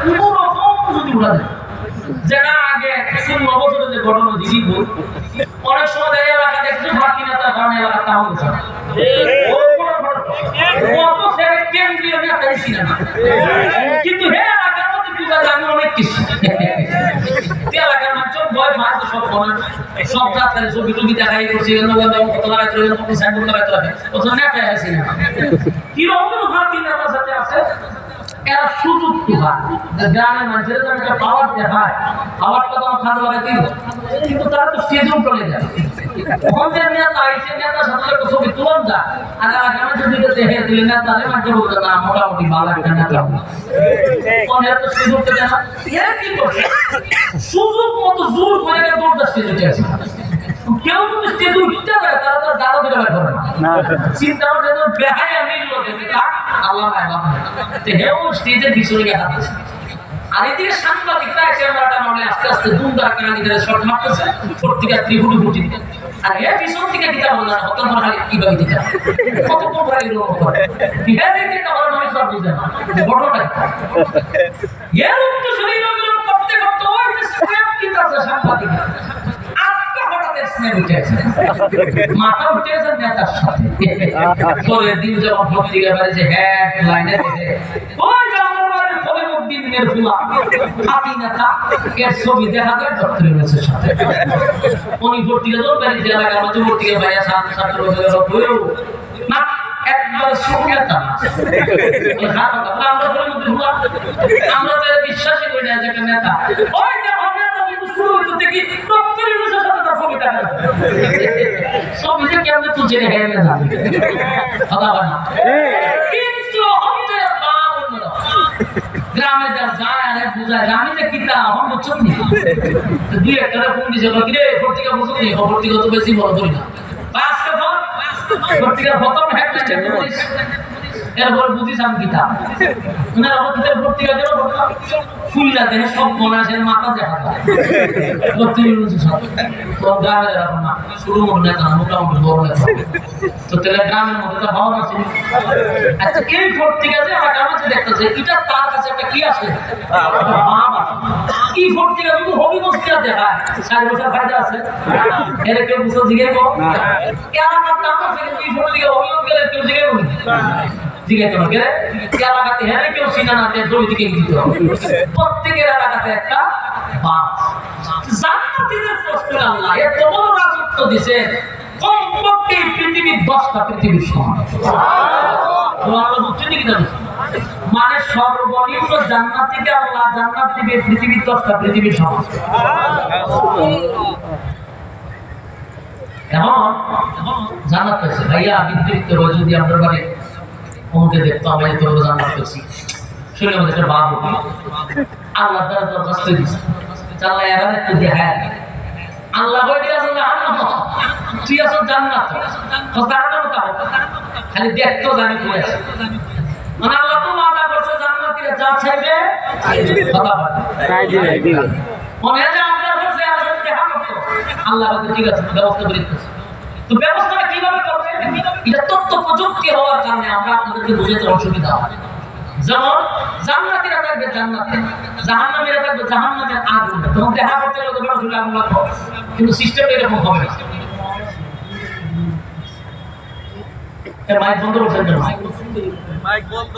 কোনো রকম যদি উড়া যায় যারা আগে 16 বছরের যে ঘটনা দিদি অনেক সময় দেখা এলাকা দেখছে বাকি না তার কারণে এলাকা তাও হচ্ছে কত সেরে কেন্দ্রীয় নেতা ছিল না কিন্তু হে এলাকার মধ্যে পূজা জানি অনেক কিছু এলাকার মানুষ ভয় মাছ সব সব রাত্রে ছবি টবি দেখাই করছে কত লাগাই চলে কত সাইনবোর্ড লাগাই চলে কত নেতা আছে না কিরকম বাকি নেতার সাথে আছে এরা সুযোগ পায় গ্রামের মানুষের একটা পাওয়ার দেখায় পাওয়ারটা তো খারাপ লাগে কিন্তু তারা তো স্টেজে উঠে যায় আমাদের নেতা আইসে নেতার সাথে একটা ছবি তুলন যায় আর গ্রামের যদি দেখে দিলে নেতারে মাঝে বলতে না মোটামুটি ভালো একটা নেতা অনেক তো স্টেজ উঠতে যায় না এরা কি করছে সুযোগ মতো জোর করে দৌড়টা স্টেজ উঠে আসে কেউ যদি স্টেজে উঠতে পারে তারা তো দাঁড়া দিতে পারে না চিন্তা করে তো বেহাই আমি আল্লাহ হেও স্টেজের পিছনে গিয়ে হাঁটতেছে আর এদিকে সাংবাদিকরা ক্যামেরাটা মানে আস্তে আস্তে দুমদার কাহিনী করে শট মারতেছে পত্রিকা ত্রিভুটি ফুটি আর এর পিছন থেকে দিতে বলল না কত মারা কিভাবে দিতে কত কোম্পানি লোক করে বিহারে দিতে আমার মানুষ সব বুঝে না ঘটনা এর উত্তর শরীর করতে করতে ওই যে স্ক্র্যাপ কিনতেছে সাংবাদিক মাথা উঠেছে নেতার সাথে পরের দিন যখন পত্রিকা বেরিয়েছে হেডলাইনে ওই জামানের খবর দিনের ফুলা হাতি নেতা এর ছবি দেখা যায় ডক্টরের সাথে উনি পত্রিকা তো বেরিয়েছে এলাকার মধ্যে পত্রিকা বাইরে ছাত্র না একবার শুনেতা আমরা তো বিশ্বাসই করি না যে নেতা ওই যে নেতা কিন্তু শুরু হইতে দেখি ডক্টরের সাথে তার ছবি দেখা সব যে কেমনে তুলছে রে হেলে না কথা বল না কিন্তু আমাদের গ্রামে যা যায় আরে বুঝা আমি যে কিতা হম বুঝছনি দুই একটা ফোন দিছে কি রে পত্রিকা বুঝছনি পত্রিকা তো বেশি বড় করি না পাঁচ কথা পত্রিকা প্রথম হেডলাইন এরপর বুঝিসাম কিতা না আমাদের পত্রিকা দেব ফুললা দেন সব মনাসের মাথা দেখা যায় পত্রিকা বুঝছ তো গায়ে রাখো না শুরু মনে না মোটামুটি বড় লাগে তো তেলে গ্রামের মধ্যে তো ভাব আছে আচ্ছা এই পত্রিকা যে আমার কাছে দেখতেছে এটা তার কাছে একটা কি আছে বাবা কি পত্রিকা শুধু হবি বস্তিয়া দেখায় 4 বছর ফায়দা আছে এর কেউ বুঝো জিগে গো কেন কথা আছে কি পত্রিকা হবি গেলে কেউ জিগে গো জিগে তো গেলে কেন লাগাতে হ্যাঁ কেউ সিনা না দিয়ে জমি দিকে দিতে প্রত্যেকের লাগাতে একটা বাপ জান্নাতীদের প্রশ্ন আল্লাহ এত বড় রাজত্ব দিয়েছে কমপক্ষে পৃথিবীর 10টা পৃথিবীর সমান সুবহানাল্লাহ বুঝছেন কি না মানে সর্বনিম্ন জান্নাতীকে আল্লাহ জান্নাত দিবে পৃথিবীর 10টা পৃথিবীর সমান এখন জান্নাত আছে ভাইয়া বিদ্যুৎ যদি আমরা বাড়ি ওকে দেখতো আমি তো জান্নাত পেয়েছি শুনে আমাদের একটা বাপ আল্লাহ তাআলা দরখাস্ত দিয়েছে আল্লাহ এরা একটু দেখায় আল্লাহ বলে আছে জান্নাত তুই আছো জান্নাত তো কারণে তাও খালি দেখতো জানি তুই আছিস মানে আল্লাহ তো ওয়াদা করছে জান্নাতীরা যা চাইবে কথা বলে তাই দিবে মনে হয় আমরা বলছে আসলে দেখা করতে আল্লাহ বলে ঠিক আছে ব্যবস্থা করে দিতেছে তো ব্যবস্থাটা কিভাবে করবে এটা তথ্য প্রযুক্তি হওয়ার কারণে আমরা আপনাদেরকে বুঝাতে অসুবিধা হয় যেমন জান্নাতীরা থাকবে জান্নাতে জাহান্নামীরা থাকবে জাহান্নামের আগুন তখন দেখা করতে গেলে তোমরা শুনে আগুন লাগবে কিন্তু সিস্টেম এরকম হবে না মাইক বন্ধ করছেন মাইক বন্ধ